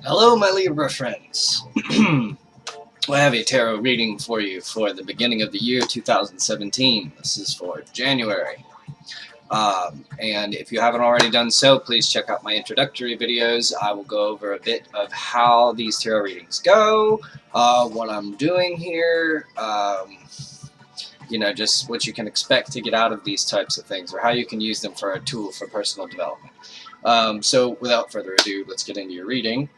Hello, my Libra friends. I have a tarot reading for you for the beginning of the year 2017. This is for January. And if you haven't already done so, please check out my introductory videos. I will go over a bit of how these tarot readings go, what I'm doing here, just what you can expect to get out of these types of things, or how you can use them for a tool for personal development. So without further ado, let's get into your reading.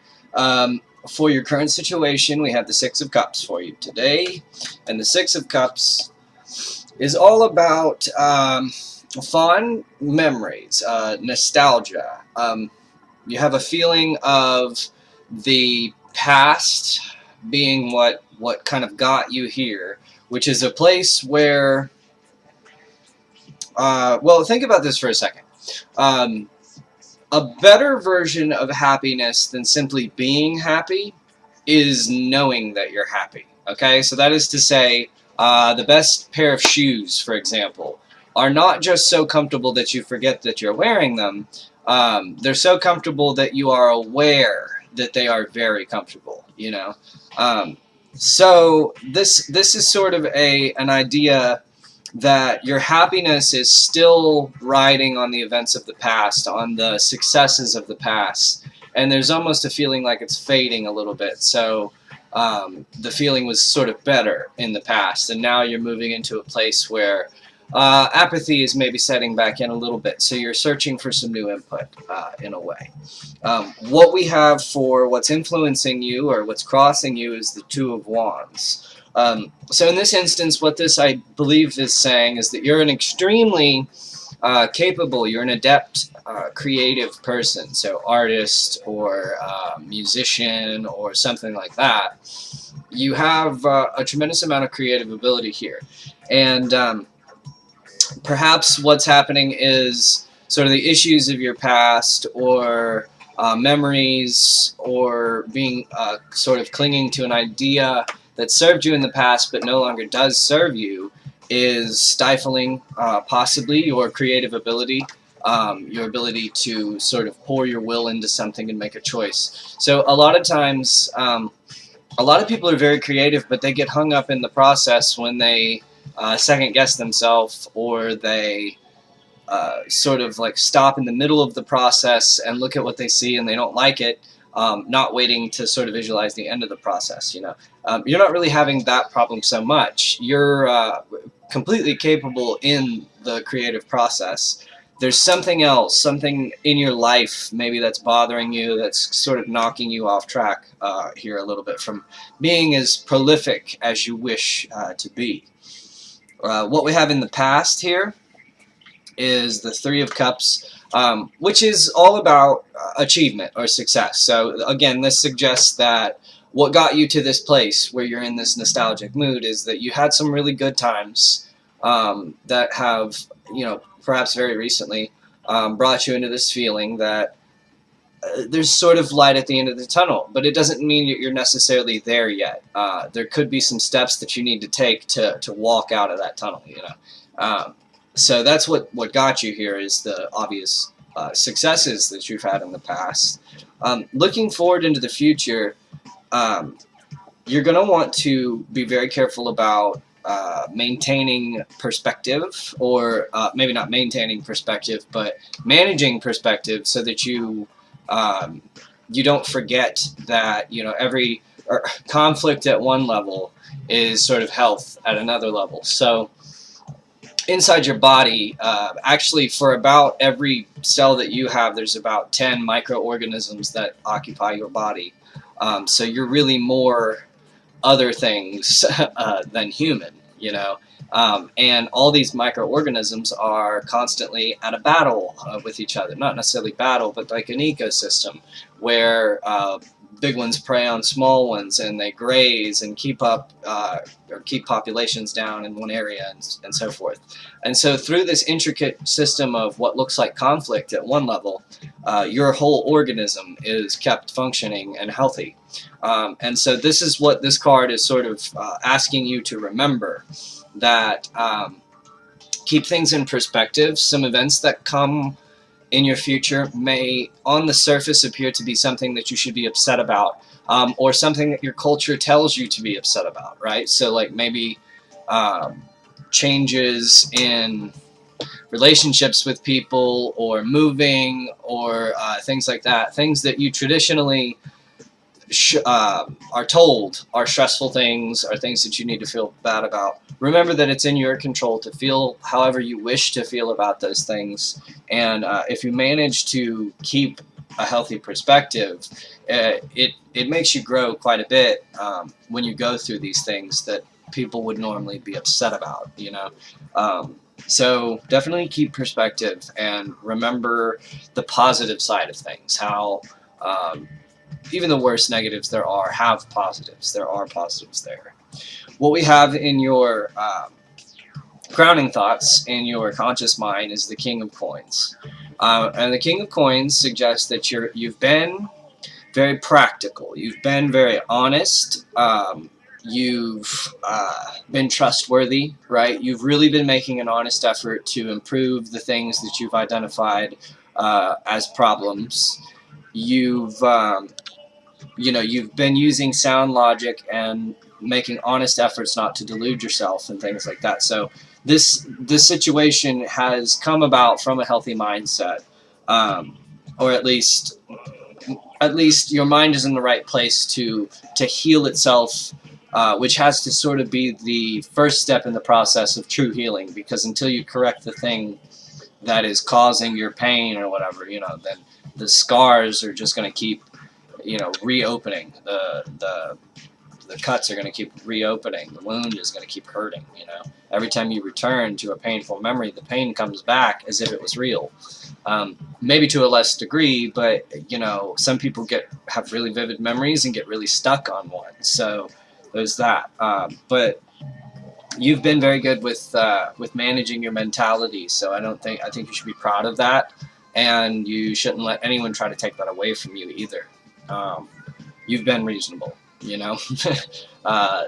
For your current situation, we have the Six of Cups for you today. And the Six of Cups is all about fond memories, nostalgia. You have a feeling of the past being what kind of got you here, which is a place where, well, think about this for a second. A better version of happiness than simply being happy is knowing that you're happy. Okay, so that is to say, the best pair of shoes, for example, are not just so comfortable that you forget that you're wearing them. They're so comfortable that you are aware that they are very comfortable. So this is sort of an idea that your happiness is still riding on the events of the past, on the successes of the past, and there's almost a feeling like it's fading a little bit. So the feeling was sort of better in the past, and now you're moving into a place where apathy is maybe setting back in a little bit, so you're searching for some new input in a way. What we have for what's influencing you or what's crossing you is the Two of Wands. So in this instance, what this, I believe, is saying is that you're an extremely capable, you're an adept, creative person, so artist or musician or something like that. You have a tremendous amount of creative ability here. And perhaps what's happening is sort of the issues of your past, or memories, or being sort of clinging to an idea that served you in the past but no longer does serve you, is stifling possibly your creative ability, your ability to sort of pour your will into something and make a choice. So a lot of times, a lot of people are very creative, but they get hung up in the process when they second guess themselves, or they sort of like stop in the middle of the process and look at what they see and they don't like it, not waiting to sort of visualize the end of the process. You're not really having that problem so much. You're completely capable in the creative process. There's something else, something in your life maybe that's bothering you, that's sort of knocking you off track here a little bit from being as prolific as you wish to be. What we have in the past here is the Three of Cups, which is all about achievement or success. So again, this suggests that what got you to this place where you're in this nostalgic mood is that you had some really good times that have, perhaps very recently, brought you into this feeling that there's sort of light at the end of the tunnel, but it doesn't mean you're necessarily there yet. There could be some steps that you need to take to walk out of that tunnel, So that's what got you here, is the obvious successes that you've had in the past. Looking forward into the future, you're going to want to be very careful about maintaining perspective, or maybe not maintaining perspective, but managing perspective, so that you don't forget that every conflict at one level is sort of health at another level. So inside your body, actually, for about every cell that you have, there's about 10 microorganisms that occupy your body. So you're really more other things than human, and all these microorganisms are constantly at a battle with each other. Not necessarily battle, but like an ecosystem where big ones prey on small ones, and they graze and keep up or keep populations down in one area, and so forth. And so through this intricate system of what looks like conflict at one level, your whole organism is kept functioning and healthy. And so this is what this card is sort of asking you to remember, that keep things in perspective. Some events that come in your future may on the surface appear to be something that you should be upset about, or something that your culture tells you to be upset about, right? So like maybe um, changes in relationships with people, or moving, or things like that, things that you traditionally are told are stressful things, are things that you need to feel bad about. Remember that it's in your control to feel however you wish to feel about those things. And if you manage to keep a healthy perspective, it makes you grow quite a bit when you go through these things that people would normally be upset about, you know. Um, so definitely keep perspective and remember the positive side of things, how even the worst negatives there are have positives. There are positives there. What we have in your grounding thoughts in your conscious mind is the King of Coins, and the King of Coins suggests that you've been very practical. You've been very honest. You've been trustworthy, right? You've really been making an honest effort to improve the things that you've identified as problems. You've been using sound logic and making honest efforts not to delude yourself and things like that. So this situation has come about from a healthy mindset, or at least your mind is in the right place to heal itself, which has to sort of be the first step in the process of true healing. Because until you correct the thing that is causing your pain or whatever, then the scars are just going to keep reopening. The cuts are going to keep reopening. The wound is going to keep hurting. Every time you return to a painful memory, the pain comes back as if it was real. Maybe to a less degree, but some people have really vivid memories and get really stuck on one. So there's that. But you've been very good with managing your mentality. So I think you should be proud of that, and you shouldn't let anyone try to take that away from you either. You've been reasonable.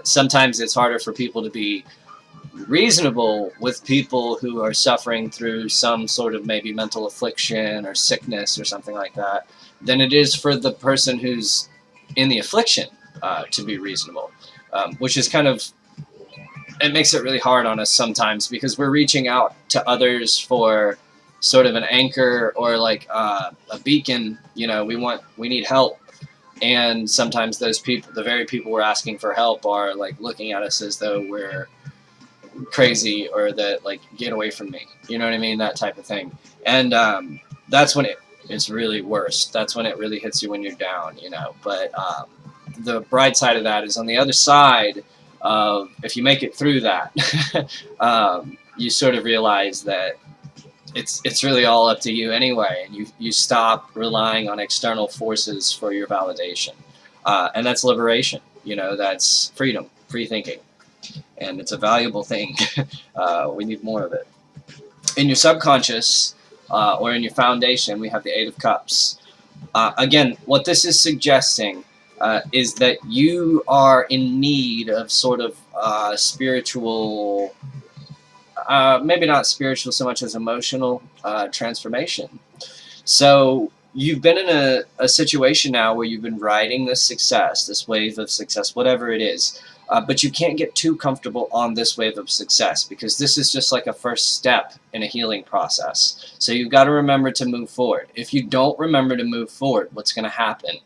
Sometimes it's harder for people to be reasonable with people who are suffering through some sort of maybe mental affliction or sickness or something like that than it is for the person who's in the affliction to be reasonable, which is it makes it really hard on us sometimes, because we're reaching out to others for sort of an anchor or like a beacon. We need help. And sometimes those people, the very people we're asking for help, are like looking at us as though we're crazy, or that like, get away from me. You know what I mean? That type of thing. And that's when it's really worse. That's when it really hits you when you're down. But the bright side of that is on the other side of, if you make it through that, you sort of realize that it's really all up to you anyway, and you stop relying on external forces for your validation, and that's liberation. That's freedom, free thinking, and it's a valuable thing. We need more of it. In your subconscious, or in your foundation, we have the Eight of Cups. Again, what this is suggesting is that you are in need of sort of spiritual, maybe not spiritual so much as emotional transformation. So you've been in a situation now where you've been riding this success, this wave of success, whatever it is, but you can't get too comfortable on this wave of success, because this is just like a first step in a healing process. So you've got to remember to move forward. If you don't remember to move forward, what's going to happen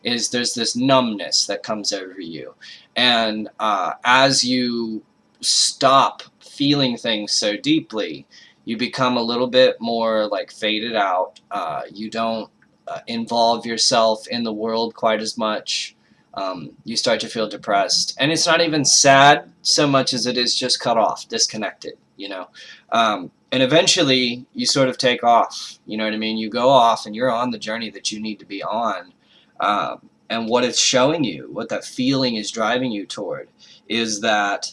is there's this numbness that comes over you. And as you stop feeling things so deeply, you become a little bit more like faded out. You don't involve yourself in the world quite as much. You start to feel depressed, and it's not even sad so much as it is just cut off, disconnected, and eventually you sort of take off. You know what I mean? You go off and you're on the journey that you need to be on. And what it's showing you, what that feeling is driving you toward, is that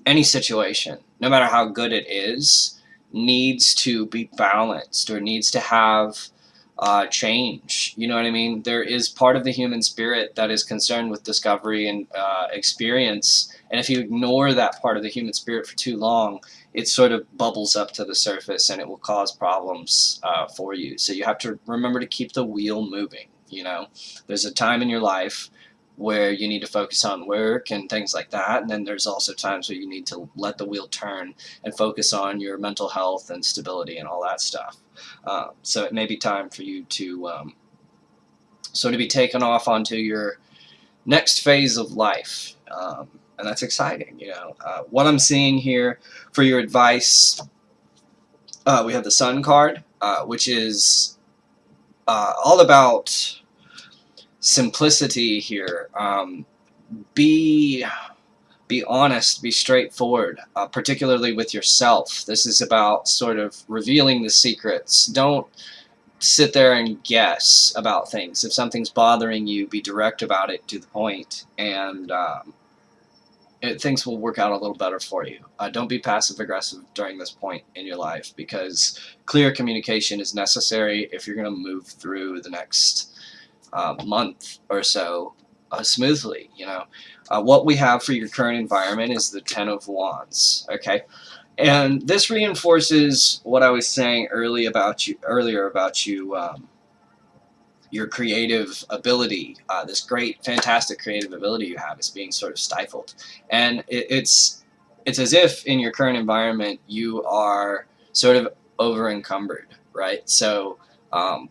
any situation, no matter how good it is, needs to be balanced, or needs to have change. You know what I mean? There is part of the human spirit that is concerned with discovery and experience. And if you ignore that part of the human spirit for too long, it sort of bubbles up to the surface and it will cause problems for you. So you have to remember to keep the wheel moving. You know, there's a time in your life where you need to focus on work and things like that. And then there's also times where you need to let the wheel turn and focus on your mental health and stability and all that stuff. So it may be time for you to sort of be taken off onto your next phase of life. And that's exciting, you know. What I'm seeing here for your advice, we have the Sun card, which is all about simplicity here. Be honest, be straightforward, particularly with yourself. This is about sort of revealing the secrets. Don't sit there and guess about things. If something's bothering you, be direct about it, to the point, and things will work out a little better for you. Don't be passive-aggressive during this point in your life, because clear communication is necessary if you're going to move through the next month or so smoothly. You know, what we have for your current environment is the Ten of Wands. Okay, and this reinforces what I was saying earlier about you, your creative ability. This great, fantastic creative ability you have is being sort of stifled, and it's as if in your current environment you are sort of over encumbered, right? So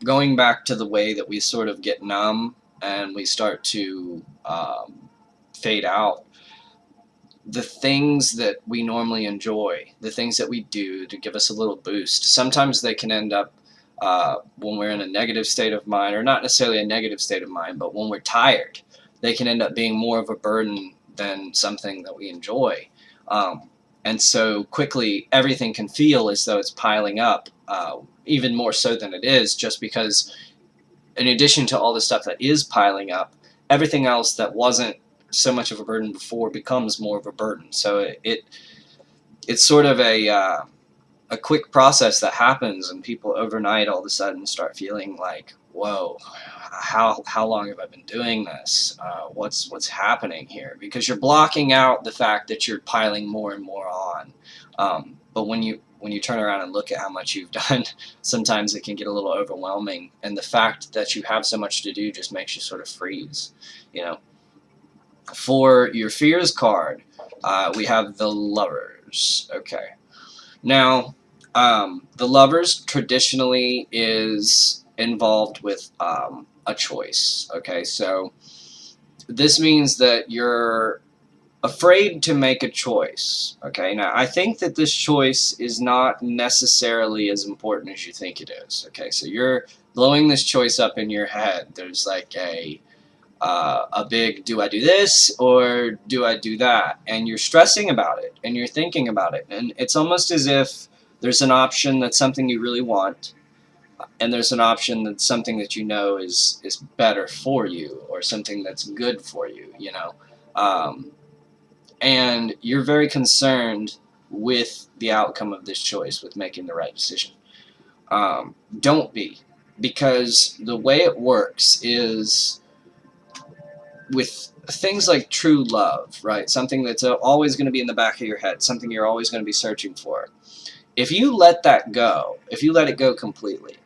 going back to the way that we sort of get numb and we start to fade out, the things that we normally enjoy, the things that we do to give us a little boost, sometimes they can end up when we're in a negative state of mind, or not necessarily a negative state of mind, but when we're tired, they can end up being more of a burden than something that we enjoy. And so quickly, everything can feel as though it's piling up, even more so than it is, just because in addition to all the stuff that is piling up, everything else that wasn't so much of a burden before becomes more of a burden. So it's sort of a quick process that happens, and people overnight all of a sudden start feeling like, whoa, how long have I been doing this? What's happening here? Because you're blocking out the fact that you're piling more and more on. But when you turn around and look at how much you've done, sometimes it can get a little overwhelming, and the fact that you have so much to do just makes you sort of freeze, you know. For your fears card, we have the Lovers. Okay. Now, the Lovers traditionally is involved with a choice. Okay, so this means that you're afraid to make a choice. Okay, now I think that this choice is not necessarily as important as you think it is. Okay, so you're blowing this choice up in your head. There's like a big, do I do this or do I do that? And you're stressing about it and you're thinking about it. And it's almost as if there's an option that's something you really want, and there's an option that's something that you know is better for you, or something that's good for you, you know. And you're very concerned with the outcome of this choice, with making the right decision. Don't be, because the way it works is with things like true love, right? Something that's always going to be in the back of your head, something you're always going to be searching for. If you let that go, if you let it go completely,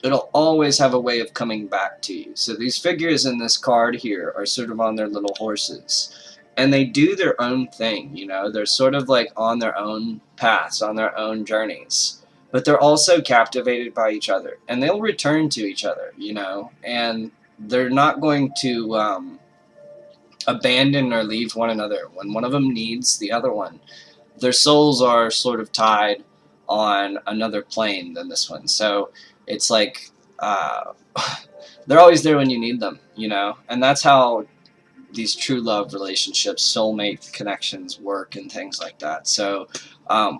it'll always have a way of coming back to you. So these figures in this card here are sort of on their little horses, and they do their own thing, you know. They're sort of like on their own paths, on their own journeys, but they're also captivated by each other, and they'll return to each other, you know, and they're not going to abandon or leave one another. When one of them needs the other one, their souls are sort of tied on another plane than this one. So it's like they're always there when you need them, you know. And that's how these true love relationships, soulmate connections work, and things like that. So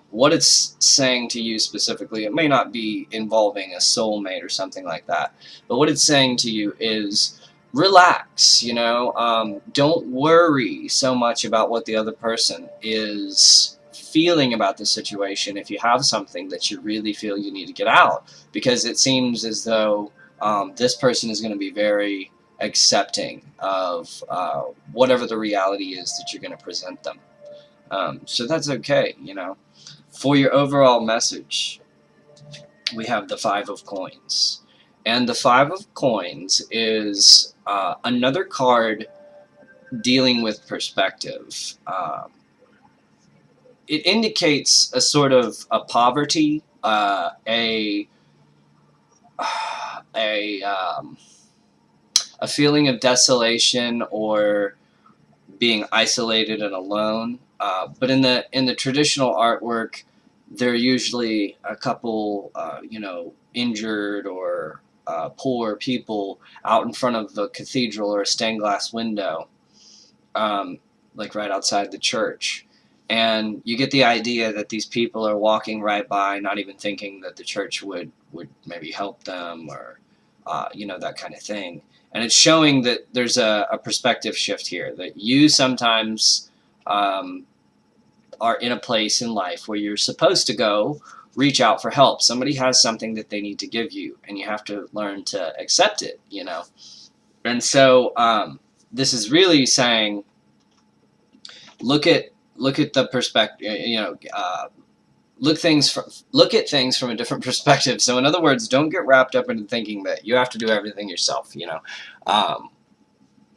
what it's saying to you specifically, it may not be involving a soulmate or something like that, but what it's saying to you is relax, you know. Don't worry so much about what the other person is feeling about the situation if you have something that you really feel you need to get out, because it seems as though this person is going to be very accepting of whatever the reality is that you're going to present them. So that's okay, you know. For your overall message, we have the Five of Coins. And the Five of Coins is another card dealing with perspective. It indicates a sort of a poverty, a a feeling of desolation or being isolated and alone. But in the traditional artwork, there are usually a couple, injured or poor people out in front of the cathedral or a stained glass window, like right outside the church. And you get the idea that these people are walking right by, not even thinking that the church would maybe help them or, that kind of thing. And it's showing that there's a perspective shift here, that you sometimes are in a place in life where you're supposed to go reach out for help. Somebody has something that they need to give you, and you have to learn to accept it, And so this is really saying, look at the perspective, look at things from a different perspective. So in other words, don't get wrapped up into thinking that you have to do everything yourself.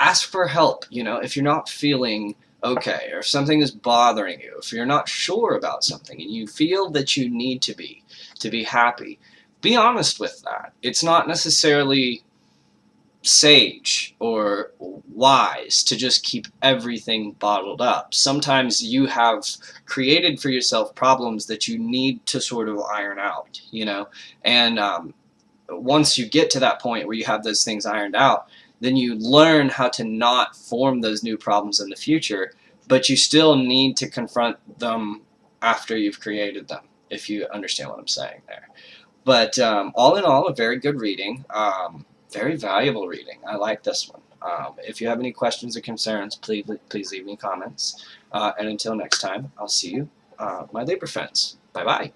Ask for help. If you're not feeling okay, or if something is bothering you, if you're not sure about something and you feel that you need to be happy, be honest with that. It's not necessarily sage or wise to just keep everything bottled up. Sometimes you have created for yourself problems that you need to sort of iron out, and once you get to that point where you have those things ironed out, then you learn how to not form those new problems in the future, but you still need to confront them after you've created them, if you understand what I'm saying there. But all in all, a very good reading. Very valuable reading. I like this one. If you have any questions or concerns, please leave me comments. And until next time, I'll see you, my Libra friends. Bye-bye.